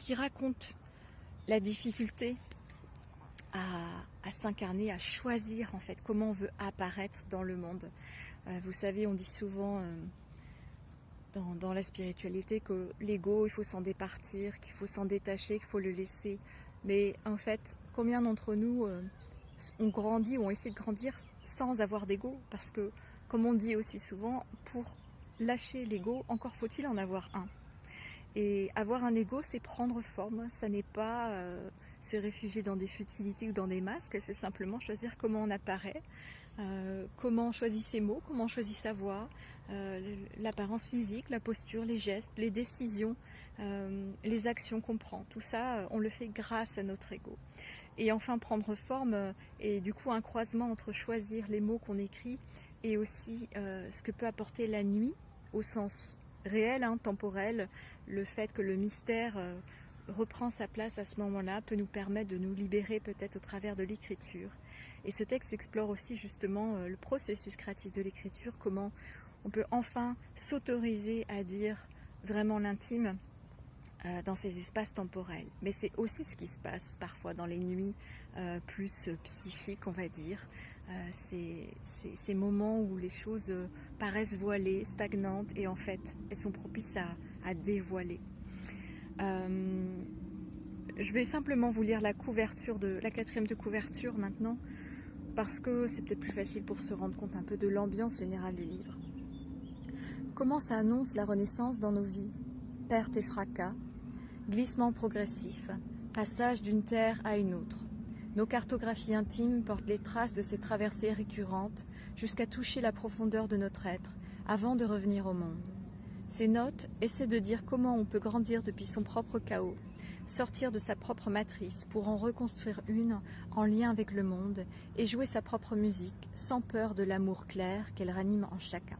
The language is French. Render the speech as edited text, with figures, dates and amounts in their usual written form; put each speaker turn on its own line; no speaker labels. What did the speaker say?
qui raconte la difficulté à s'incarner, à choisir en fait comment on veut apparaître dans le monde. Vous savez, on dit souvent dans la spiritualité que l'ego, il faut s'en départir, qu'il faut s'en détacher, qu'il faut le laisser. Mais en fait, combien d'entre nous ont grandi ou ont essayé de grandir sans avoir d'ego? Parce que, comme on dit aussi souvent, pour lâcher l'ego, encore faut-il en avoir un. Et avoir un ego, c'est prendre forme, ça n'est pas se réfugier dans des futilités ou dans des masques, c'est simplement choisir comment on apparaît, comment on choisit ses mots, comment on choisit sa voix, l'apparence physique, la posture, les gestes, les décisions, les actions qu'on prend. Tout ça, on le fait grâce à notre ego. Et enfin, prendre forme est du coup un croisement entre choisir les mots qu'on écrit et aussi ce que peut apporter la nuit au sens réel, temporel. Le fait que le mystère reprend sa place à ce moment-là peut nous permettre de nous libérer peut-être au travers de l'écriture. Et ce texte explore aussi justement le processus créatif de l'écriture, comment on peut enfin s'autoriser à dire vraiment l'intime dans ces espaces temporels. Mais c'est aussi ce qui se passe parfois dans les nuits plus psychiques, on va dire. Ces moments où les choses paraissent voilées, stagnantes, et en fait, elles sont propices à dévoiler. Je vais simplement vous lire la couverture, la quatrième de couverture maintenant, parce que c'est peut-être plus facile pour se rendre compte un peu de l'ambiance générale du livre. Comment ça annonce la renaissance dans nos vies? Pertes et fracas, glissement progressif, passage d'une terre à une autre. Nos cartographies intimes portent les traces de ces traversées récurrentes jusqu'à toucher la profondeur de notre être avant de revenir au monde. Ces notes essaient de dire comment on peut grandir depuis son propre chaos, sortir de sa propre matrice pour en reconstruire une en lien avec le monde et jouer sa propre musique sans peur de l'amour clair qu'elle ranime en chacun.